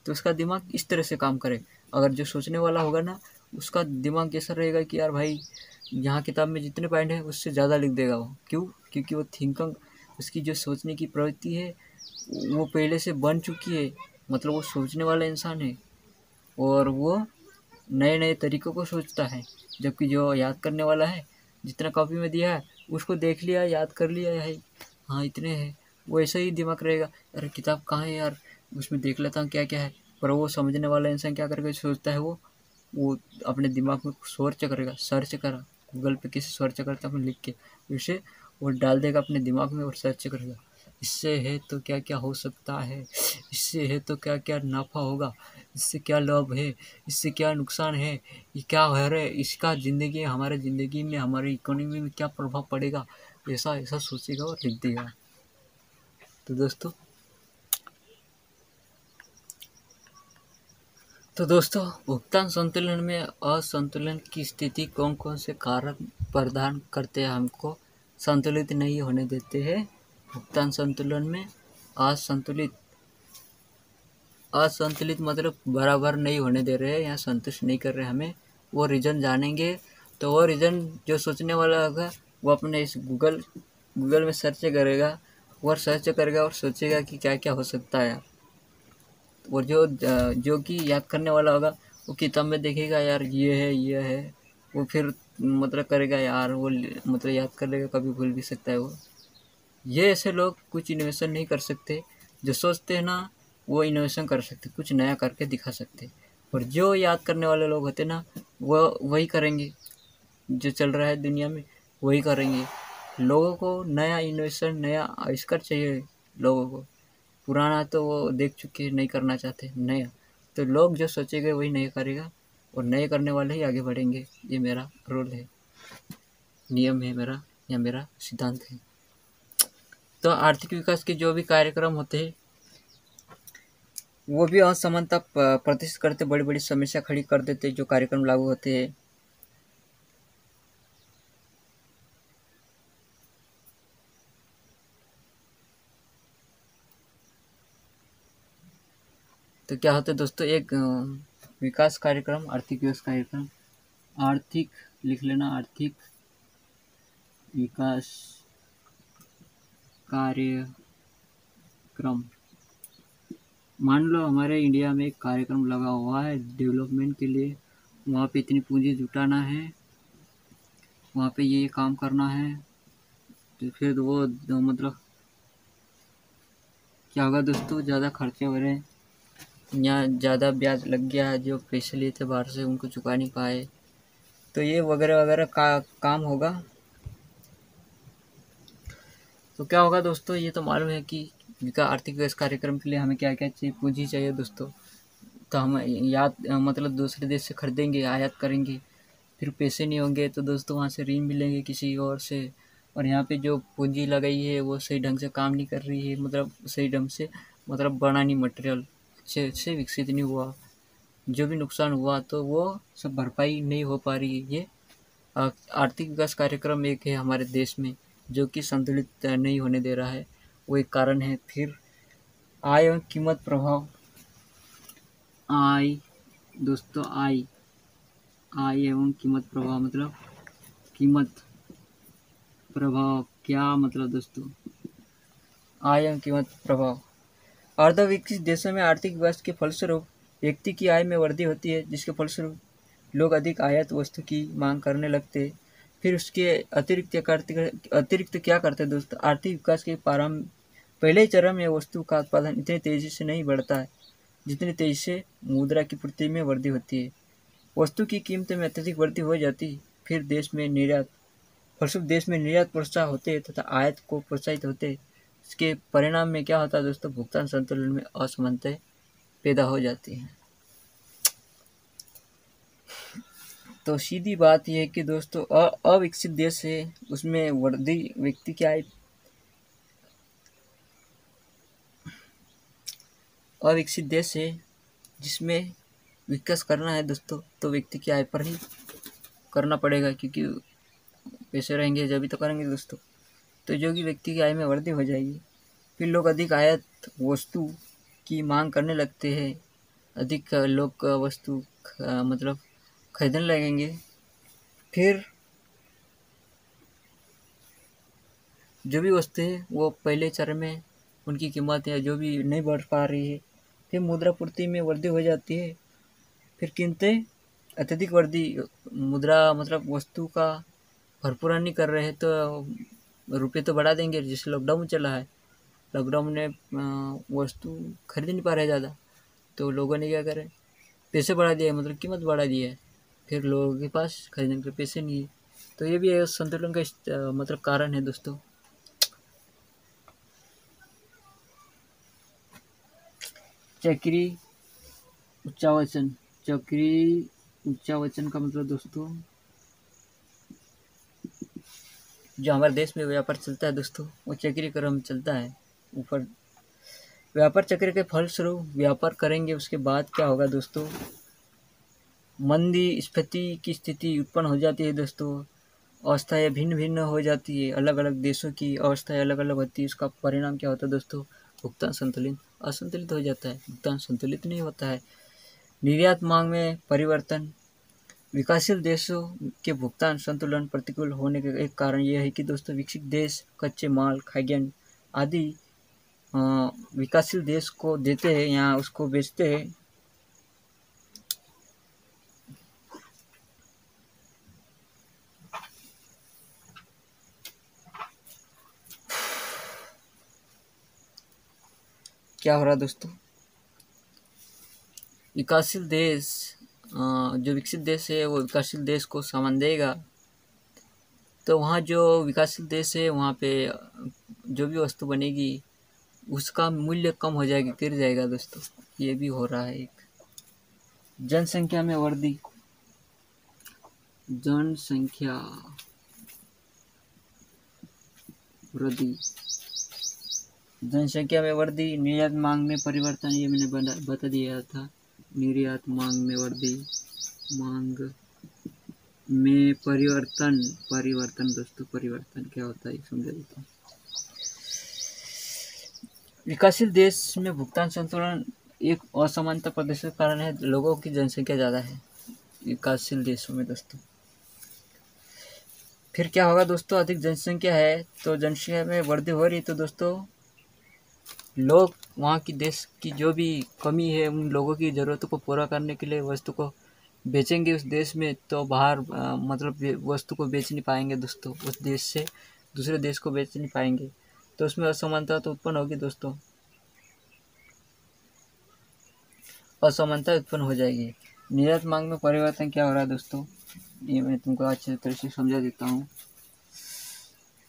तो उसका दिमाग इस तरह से काम करे। अगर जो सोचने वाला होगा ना, उसका दिमाग कैसा रहेगा कि यार भाई यहाँ किताब में जितने पॉइंट हैं उससे ज़्यादा लिख देगा वो, क्यों, क्योंकि वो थिंकिंग, उसकी जो सोचने की प्रवृत्ति है वो पहले से बन चुकी है, मतलब वो सोचने वाला इंसान है और वो नए नए तरीक़ों को सोचता है। जबकि जो याद करने वाला है, जितना कॉपी में दिया है उसको देख लिया, याद कर लिया है, हाँ इतने हैं, वो ऐसा ही दिमाग रहेगा, अरे किताब कहाँ है यार, उसमें देख लेता हूँ क्या क्या है। पर वो समझने वाला इंसान क्या करके सोचता है, वो अपने दिमाग में सर्च करेगा, सर्च करा गूगल पे किसी सर्च करता है लिख के, उसे वो डाल देगा अपने दिमाग में और सर्च करेगा, इससे है तो क्या क्या हो सकता है, इससे है तो क्या क्या नफ़ा होगा, इससे क्या लाभ है, इससे क्या नुकसान है, ये क्या है रहे, इसका ज़िंदगी, हमारे ज़िंदगी में, हमारी इकोनॉमी में क्या प्रभाव पड़ेगा, ऐसा ऐसा सोचेगा और लिख देगा। तो दोस्तों भुगतान संतुलन में असंतुलन की स्थिति कौन कौन से कारक प्रदान करते हैं, हमको संतुलित नहीं होने देते हैं। भुगतान संतुलन में असंतुलित मतलब बराबर नहीं होने दे रहे हैं या संतुष्ट नहीं कर रहे हमें, वो रीज़न जानेंगे। तो वो रीज़न जो सोचने वाला होगा वो अपने इस गूगल में सर्च करेगा और सोचेगा कि क्या क्या हो सकता है। और जो कि याद करने वाला होगा वो किताब में देखेगा यार ये है, वो फिर मतलब करेगा यार, वो मतलब याद कर लेगा, कभी भूल भी सकता है वो। ये ऐसे लोग कुछ इनोवेशन नहीं कर सकते, जो सोचते हैं ना वो इनोवेशन कर सकते, कुछ नया करके दिखा सकते, और जो याद करने वाले लोग होते ना वो वही करेंगे, जो चल रहा है दुनिया में वही करेंगे। लोगों को नया इनोवेशन, नया आविष्कार चाहिए लोगों को, पुराना तो वो देख चुके, नहीं करना चाहते नया। तो लोग जो सोचेंगे वही नया करेगा और नए करने वाले ही आगे बढ़ेंगे। ये मेरा रूल है, नियम है मेरा, या मेरा सिद्धांत है। तो आर्थिक विकास के जो भी कार्यक्रम होते हैं वो भी असमानता प्रतिष्ठित करते, बड़ी बड़ी समस्या खड़ी कर देते जो कार्यक्रम लागू होते हैं। तो क्या होता है दोस्तों, एक विकास कार्यक्रम, आर्थिक विकास कार्यक्रम आर्थिक लिख लेना, आर्थिक विकास कार्यक्रम। मान लो हमारे इंडिया में एक कार्यक्रम लगा हुआ है डेवलपमेंट के लिए, वहाँ पे इतनी पूंजी जुटाना है, वहाँ पे ये काम करना है, तो फिर वो मतलब क्या होगा दोस्तों, ज़्यादा खर्चे हो रहे हैं या ज़्यादा ब्याज लग गया है, जो पैसे लिए थे बाहर से उनको चुका नहीं पाए, तो ये वगैरह वगैरह का काम होगा। तो क्या होगा दोस्तों, ये तो मालूम है कि आर्थिक विकास कार्यक्रम के लिए हमें क्या क्या चाहिए, पूंजी चाहिए दोस्तों। तो हम मतलब दूसरे देश से खरीदेंगे, आयात करेंगे, फिर पैसे नहीं होंगे तो दोस्तों वहाँ से ऋण मिलेंगे किसी और से, और यहाँ पे जो पूंजी लगाई है वो सही ढंग से काम नहीं कर रही है, मतलब सही ढंग से मतलब बना नहीं, मटेरियल अच्छे से विकसित नहीं हुआ, जो भी नुकसान हुआ तो वो सब भरपाई नहीं हो पा रही है। ये आर्थिक विकास कार्यक्रम एक है हमारे देश में जो कि संतुलित नहीं होने दे रहा है, वो एक कारण है। फिर आय एवं कीमत प्रभाव। आय दोस्तों, आय एवं कीमत प्रभाव मतलब कीमत प्रभाव क्या मतलब दोस्तों, आय एवं कीमत प्रभाव। अर्धविकसित देशों में आर्थिक विकास के फलस्वरूप व्यक्ति की आय में वृद्धि होती है, जिसके फलस्वरूप लोग अधिक आयात वस्तु की मांग करने लगते हैं। फिर उसके अतिरिक्त क्या करते हैं दोस्तों, आर्थिक विकास के पहले चरण में वस्तु का उत्पादन इतनी तेजी से नहीं बढ़ता है जितनी तेजी से मुद्रा की पूर्ति में वृद्धि होती है। वस्तु की कीमत में अत्यधिक वृद्धि हो जाती, फिर देश में निर्यात प्रोत्साहित होते तथा आयात को प्रोत्साहित होते। इसके परिणाम में क्या होता है दोस्तों, भुगतान संतुलन में असमानताएं पैदा हो जाती हैं। तो सीधी बात यह है कि दोस्तों अविकसित देश है उसमें वृद्धि व्यक्ति की आय, अविकसित देश है जिसमें विकास करना है दोस्तों, तो व्यक्ति की आय पर ही करना पड़ेगा, क्योंकि पैसे रहेंगे जब भी तो करेंगे दोस्तों। तो जो कि व्यक्ति की आय में वृद्धि हो जाएगी, फिर लोग अधिक आयात वस्तु की मांग करने लगते हैं, अधिक लोग वस्तु मतलब खरीदने लगेंगे। फिर जो भी वस्तु है वो पहले चरण में उनकी कीमत या जो भी नहीं बढ़ पा रही है, फिर मुद्रा पूर्ति में वृद्धि हो जाती है, फिर कीमतें अत्यधिक वृद्धि, मुद्रा मतलब वस्तु का भरपूर नहीं कर रहे हैं तो रुपये तो बढ़ा देंगे। जैसे लॉकडाउन चला है, लॉकडाउन में वस्तु खरीद नहीं पा रहे ज़्यादा, तो लोगों ने क्या करे, पैसे बढ़ा दिए, मतलब कीमत बढ़ा दी है, फिर लोगों के पास खरीदने के पैसे नहीं है। तो ये भी एक संतुलन का मतलब कारण है दोस्तों। चक्री उच्चावचन, चक्री उच्चावचन का मतलब दोस्तों, जो हमारे देश में व्यापार चलता है दोस्तों, वो चक्री क्रम चलता है ऊपर। व्यापार चक्र के फलस्वरूप व्यापार करेंगे, उसके बाद क्या होगा दोस्तों, मंदी स्फीति की स्थिति उत्पन्न हो जाती है दोस्तों। अवस्थाएं भिन्न भिन्न हो जाती है, अलग अलग देशों की अवस्थाएं अलग अलग होती है। उसका परिणाम क्या होता है दोस्तों, भुगतान असंतुलित हो जाता है, भुगतान संतुलित नहीं होता है। निर्यात मांग में परिवर्तन। विकासशील देशों के भुगतान संतुलन प्रतिकूल होने का एक कारण यह है कि दोस्तों विकसित देश कच्चे माल, खाद्यान्न आदि विकासशील देश को देते हैं या उसको बेचते हैं। क्या हो रहा है दोस्तों, विकासशील देश जो विकसित देश है वो विकासशील देश को सामान देगा, तो वहाँ जो विकासशील देश है वहाँ पे जो भी वस्तु बनेगी उसका मूल्य कम हो जाएगा, गिर जाएगा दोस्तों। ये भी हो रहा है। एक जनसंख्या में वृद्धि, जनसंख्या वृद्धि, जनसंख्या में वृद्धि, निर्यात मांग में परिवर्तन, ये मैंने बता दिया था। निर्यात मांग में वृद्धि, मांग में परिवर्तन दोस्तों, परिवर्तन क्या होता है समझा देता हूँ। विकासशील देश में भुगतान संतुलन एक असमानता प्रदर्शन का कारण है, लोगों की जनसंख्या ज़्यादा है विकासशील देशों में दोस्तों। फिर क्या होगा दोस्तों, अधिक जनसंख्या है तो जनसंख्या में वृद्धि हो रही है, तो दोस्तों लोग वहाँ की देश की जो भी कमी है उन लोगों की ज़रूरतों को पूरा करने के लिए वस्तु को बेचेंगे उस देश में, तो बाहर मतलब वस्तु को बेच नहीं पाएंगे दोस्तों, उस देश से दूसरे देश को बेच नहीं पाएंगे, तो उसमें असमानता तो उत्पन्न होगी दोस्तों, असमानता उत्पन्न हो जाएगी। निर्यात मांग में परिवर्तन क्या हो रहा है दोस्तों, ये मैं तुमको अच्छे तरह से समझा देता हूँ।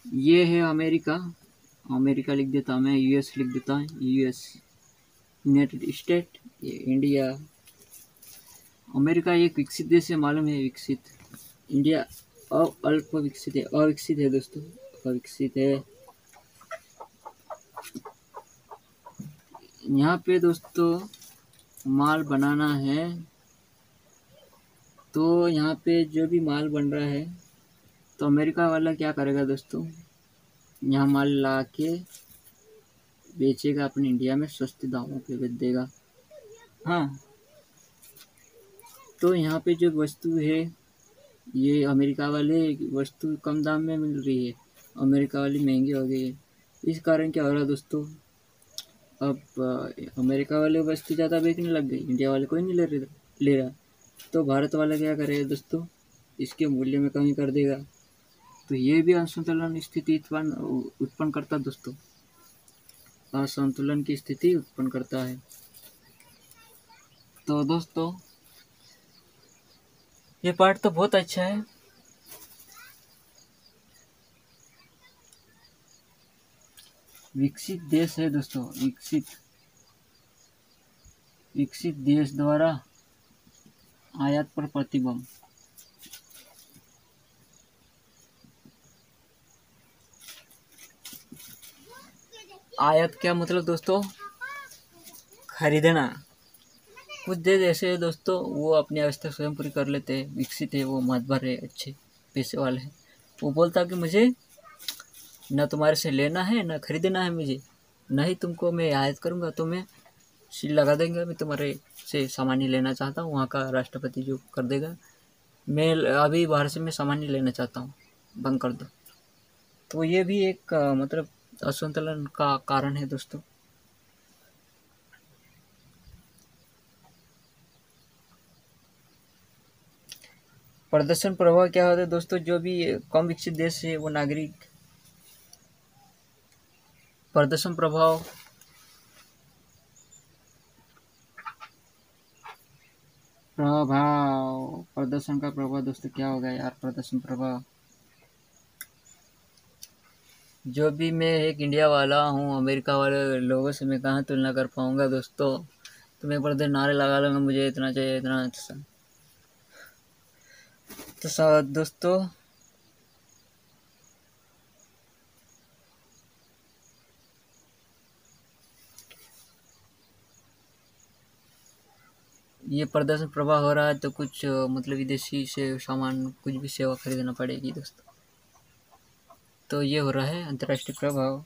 ये है अमेरिका, अमेरिका लिख देता हूँ मैं, यूएस लिख देता हूँ, यूएस यूनाइटेड स्टेट, ये इंडिया। अमेरिका एक विकसित देश है, मालूम है, विकसित। इंडिया अल्प विकसित है, अविकसित है दोस्तों, अविकसित है। यहाँ पे दोस्तों माल बनाना है, तो यहाँ पे जो भी माल बन रहा है तो अमेरिका वाला क्या करेगा दोस्तों, यहाँ माल ला के बेचेगा अपने इंडिया में, सस्ते दामों पे बेच देगा। हाँ, तो यहाँ पे जो वस्तु है ये अमेरिका वाले वस्तु कम दाम में मिल रही है, अमेरिका वाली महंगी हो गई है। इस कारण क्या हो रहा है दोस्तों, अब अमेरिका वाले वस्तु ज़्यादा बेचने लग गई, इंडिया वाले कोई नहीं ले रहा, तो भारत वाला क्या करेगा दोस्तों, इसके मूल्य में कमी कर देगा, तो ये भी असंतुलन स्थिति उत्पन्न करता है दोस्तों, असंतुलन की स्थिति उत्पन्न करता है। तो दोस्तों ये पार्ट तो बहुत अच्छा है। विकसित देश है दोस्तों, विकसित देश द्वारा आयात पर प्रतिबंध। आयात क्या मतलब दोस्तों, खरीदना। कुछ देश ऐसे है दोस्तों वो अपनी आवश्यकता स्वयं पूरी कर लेते हैं, विकसित है, वो मातबर है, अच्छे पैसे वाले हैं, वो बोलता कि मुझे न तुम्हारे से लेना है न खरीदना है, मुझे नहीं, तुमको मैं आयात करूँगा तो मैं सील लगा देंगे, मैं तुम्हारे से सामान ही लेना चाहता हूँ, वहाँ का राष्ट्रपति जो कर देगा, मैं अभी बाहर से मैं सामान ही लेना चाहता हूँ, बंद कर दो। तो ये भी एक मतलब असंतुलन का कारण है दोस्तों। प्रदर्शन प्रभाव क्या होता है दोस्तों, जो भी कम विकसित देश है वो नागरिक प्रदर्शन प्रभाव प्रदर्शन का प्रभाव दोस्तों क्या होगा यार, प्रदर्शन प्रभाव, जो भी मैं एक इंडिया वाला हूँ, अमेरिका वाले लोगों से मैं कहाँ तुलना कर पाऊँगा दोस्तों, तो मैं बड़े नारे लगा लूँगा मुझे इतना चाहिए इतना अच्छा। तो दोस्तों ये प्रदर्शन प्रभाव हो रहा है, तो कुछ मतलब विदेशी से सामान कुछ भी सेवा खरीदना पड़ेगी दोस्तों, तो ये हो रहा है अंतर्राष्ट्रीय प्रभाव।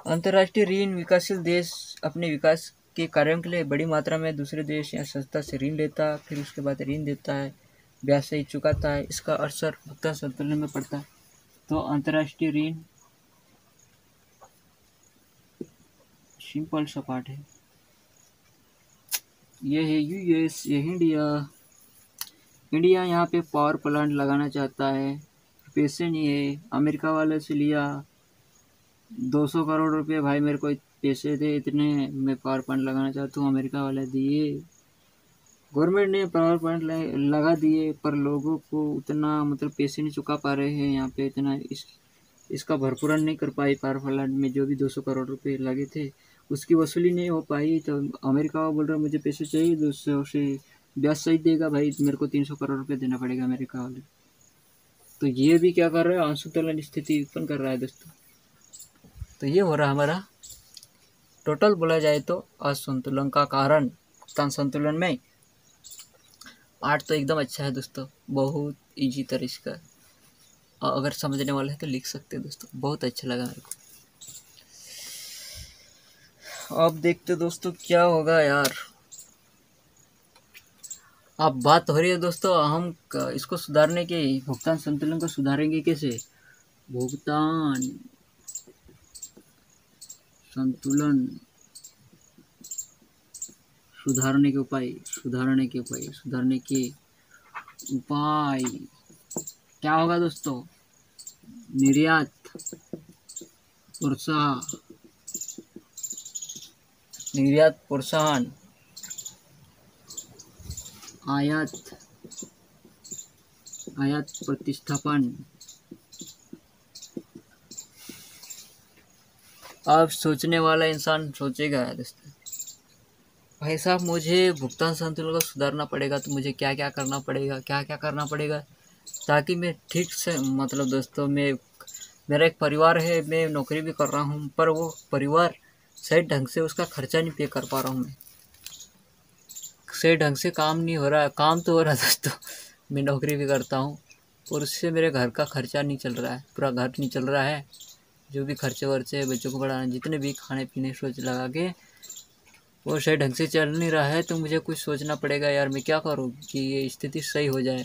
अंतर्राष्ट्रीय ऋण, विकासशील देश अपने विकास के कार्यों के लिए बड़ी मात्रा में दूसरे देश या संस्था से ऋण लेता, फिर उसके बाद ऋण देता है, ब्याज सहित चुकाता है, इसका असर भुगतान संतुलन में पड़ता है। तो अंतर्राष्ट्रीय ऋण सिंपल सा पार्ट है, ये है यूएस, ये इंडिया। इंडिया यहाँ पे पावर प्लांट लगाना चाहता है, पैसे नहीं है, अमेरिका वाले से लिया 200 करोड़ रुपए, भाई मेरे को पैसे दे इतने, मैं पावर प्लांट लगाना चाहता हूँ, अमेरिका वाले दिए, गवर्नमेंट ने पावर प्लांट लगा दिए, पर लोगों को उतना मतलब पैसे नहीं चुका पा रहे हैं, यहाँ पे इतना इसका भरपूरण नहीं कर पाई, पावर प्लांट में जो भी 200 करोड़ रुपए लगे थे उसकी वसूली नहीं हो पाई, तो अमेरिका बोल रहा मुझे पैसे चाहिए, 200 से ब्याज सहित देगा, भाई मेरे को 300 करोड़ रुपए देना पड़ेगा अमेरिका वाले। तो ये भी क्या कर रहा है, असंतुलन स्थिति उत्पन्न कर रहा है दोस्तों। तो ये हो रहा है हमारा टोटल बोला जाए तो असंतुलन का कारण, भुगतान संतुलन में। पार्ट तो एकदम अच्छा है दोस्तों, बहुत इजी तरीका, अगर समझने वाले हैं तो लिख सकते हैं दोस्तों, बहुत अच्छा लगा मेरे को। अब देखते दोस्तों क्या होगा यार, अब बात हो रही है दोस्तों, हम इसको सुधारने के, भुगतान संतुलन को सुधारेंगे कैसे? भुगतान संतुलन सुधारने के उपाय, सुधारने के उपाय क्या होगा दोस्तों? निर्यात प्रोत्साहन, आयात प्रतिस्थापन। अब सोचने वाला इंसान सोचेगा दोस्तों, भाई साहब मुझे भुगतान संतुलन को सुधारना पड़ेगा, तो मुझे क्या क्या करना पड़ेगा ताकि मैं ठीक से, मतलब दोस्तों मेरा एक परिवार है, मैं नौकरी भी कर रहा हूँ, पर वो परिवार सही ढंग से उसका खर्चा नहीं पे कर पा रहा हूँ। मैं सही ढंग से काम नहीं हो रहा है, काम तो हो रहा है दोस्तों, मैं नौकरी भी करता हूँ, और उससे मेरे घर का खर्चा नहीं चल रहा है, पूरा घर नहीं चल रहा है। जो भी खर्चे वर्चे, बच्चों को पढ़ाना, जितने भी खाने पीने सोच लगा के वो सही ढंग से चल नहीं रहा है, तो मुझे कुछ सोचना पड़ेगा यार, मैं क्या करूँ कि ये स्थिति सही हो जाए,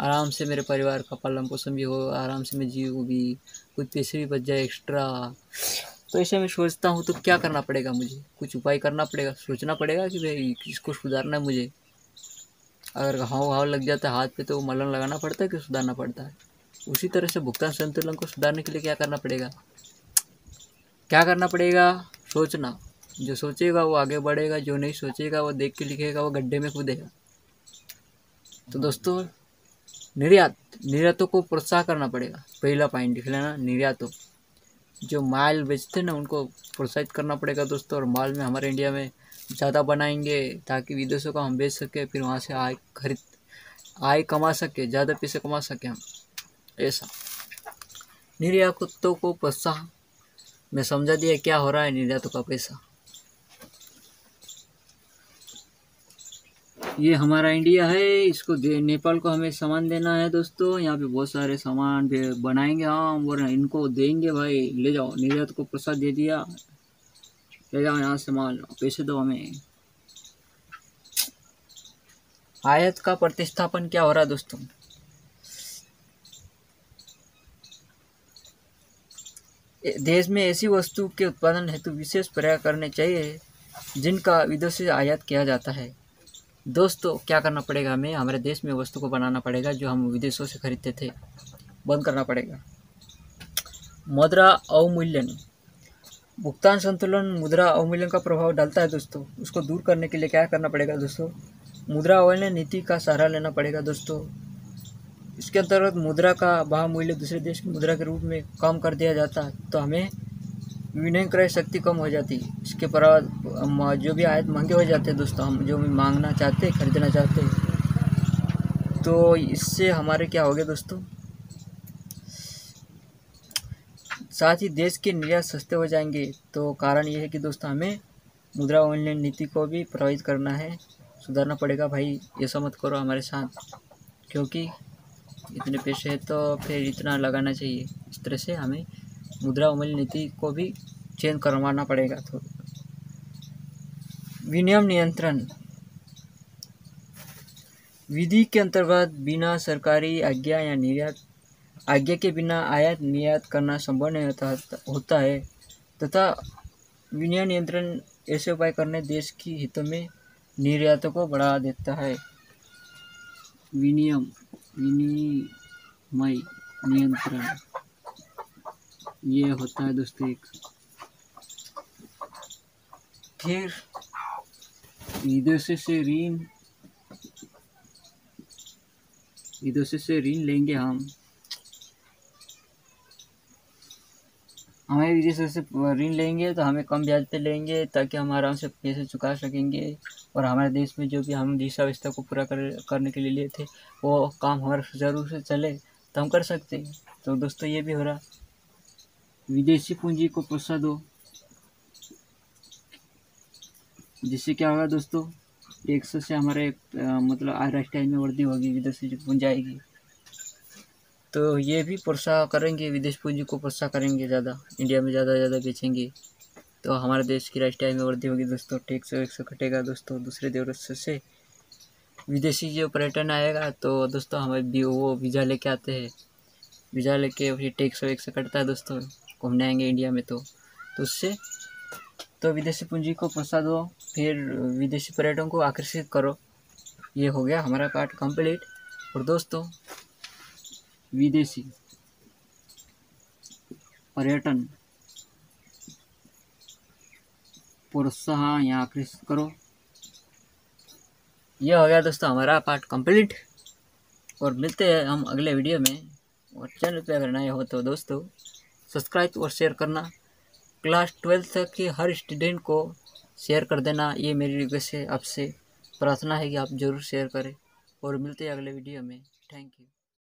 आराम से मेरे परिवार का पालन पोषण भी हो, आराम से मैं जीऊँ भी, कुछ पैसे भी बच जाए एक्स्ट्रा। तो ऐसे मैं सोचता हूँ, तो क्या करना पड़ेगा मुझे? कुछ उपाय करना पड़ेगा, सोचना पड़ेगा कि भाई इसको सुधारना है मुझे। अगर घाव लग जाता है हाथ पे, तो मलहम लगाना पड़ता है कि सुधारना पड़ता है? उसी तरह से भुगतान संतुलन को सुधारने के लिए क्या करना पड़ेगा? सोचना। जो सोचेगा वो आगे बढ़ेगा, जो नहीं सोचेगा वो देख के लिखेगा, वो गड्ढे में कूदेगा। तो दोस्तों निर्यातों को प्रोत्साहन करना पड़ेगा। पहला पॉइंट लिख लेना, निर्यातों। जो माल बेचते ना उनको प्रोत्साहित करना पड़ेगा दोस्तों, और माल में हमारे इंडिया में ज़्यादा बनाएंगे ताकि विदेशों को हम बेच सके, फिर वहाँ से आय कमा सके, ज़्यादा पैसे कमा सके हम। ऐसा निर्यातों को प्रोत्साहन, मैं समझा दिया क्या हो रहा है निर्यातों का पैसा। ये हमारा इंडिया है, इसको नेपाल को हमें सामान देना है दोस्तों। यहाँ पे बहुत सारे सामान बनाएंगे हम और इनको देंगे, भाई ले जाओ, निर्यात को प्रसाद दे दिया, ले जाओ यहाँ से माल, पैसे दो हमें। आयात का प्रतिस्थापन क्या हो रहा है दोस्तों? देश में ऐसी वस्तु के उत्पादन हेतु विशेष प्रयास करने चाहिए जिनका विदेश से आयात किया जाता है। दोस्तों क्या करना पड़ेगा हमें? हमारे देश में वस्तु को बनाना पड़ेगा जो हम विदेशों से खरीदते थे, बंद करना पड़ेगा। मुद्रा अवमूल्यन, भुगतान संतुलन मुद्रा अवमूल्यन का प्रभाव डालता है दोस्तों। उसको दूर करने के लिए क्या करना पड़ेगा दोस्तों? मुद्रा अवमूल्यन नीति का सहारा लेना पड़ेगा दोस्तों। इसके अंतर्गत मुद्रा का बहुमूल्य दूसरे देश की मुद्रा के रूप में कम कर दिया जाता है, तो हमें विनिमय क्रय शक्ति कम हो जाती है। इसके प्रभाव जो भी आयात महंगे हो जाते हैं दोस्तों, हम जो भी मांगना चाहते हैं, खरीदना चाहते हैं, तो इससे हमारे क्या हो गया दोस्तों? साथ ही देश के निर्यात सस्ते हो जाएंगे। तो कारण ये है कि दोस्तों हमें मुद्रा अवमूल्यन नीति को भी प्रभावित करना है, सुधारना पड़ेगा। भाई ऐसा मत करो हमारे साथ, क्योंकि इतने पैसे हैं तो फिर इतना लगाना चाहिए। इस तरह से हमें मुद्रा अवमूल्यन नीति को भी चेंज करवाना पड़ेगा। तो विनिमय नियंत्रण विधि के अंतर्गत बिना सरकारी आज्ञा या निर्यात आज्ञा के बिना आयात निर्यात करना संभव नहीं होता है, तथा विनिमय नियंत्रण ऐसे उपाय करने देश की हितों में निर्यातों को बढ़ा देता है। विनिमय नियंत्रण ये होता है दोस्तों एक। फिर विदेशों से ऋण लेंगे हमें विदेशों से ऋण लेंगे तो हमें कम ब्याज पे लेंगे, ताकि हम आराम से पैसे चुका सकेंगे, और हमारे देश में जो भी हम जिस अवस्था को पूरा करने के लिए लिए थे वो काम हमारा सुचारू से चले तो हम कर सकते हैं। तो दोस्तों ये भी हो रहा। विदेशी पूंजी को प्रोत्साहन दो, जिससे क्या होगा दोस्तों? टैक्स से हमारे मतलब राष्ट्रीय आय में वृद्धि होगी, विदेशी पूंजी आएगी, तो ये भी प्रोत्साहन करेंगे, विदेश पूंजी को प्रोत्साहन करेंगे, ज़्यादा इंडिया में ज़्यादा बेचेंगे, तो हमारे देश की राष्ट्रीय आय में वृद्धि होगी दोस्तों। टैक्स वैक्स कटेगा दोस्तों दूसरे देशों से। विदेशी जो पर्यटन आएगा तो दोस्तों हमें भी वो वीज़ा लेके आते हैं, वीज़ा लेके फिर टैक्स वैक्स कटता है दोस्तों, घूमने आएंगे इंडिया में तो उससे तो विदेशी पूंजी को फंसा दो, फिर विदेशी पर्यटन को आकर्षित करो। ये हो गया हमारा पार्ट कंप्लीट। और दोस्तों विदेशी पर्यटन प्रोत्साहन या आकर्षित करो, ये हो गया दोस्तों हमारा पार्ट कंप्लीट। और मिलते हैं हम अगले वीडियो में। और चैनल पे अगर नए हो तो दोस्तों सब्सक्राइब और शेयर करना, क्लास 12 तक के हर स्टूडेंट को शेयर कर देना, ये मेरी रिक्वेस्ट है, आपसे प्रार्थना है कि आप ज़रूर शेयर करें। और मिलते हैं अगले वीडियो में। Thank you.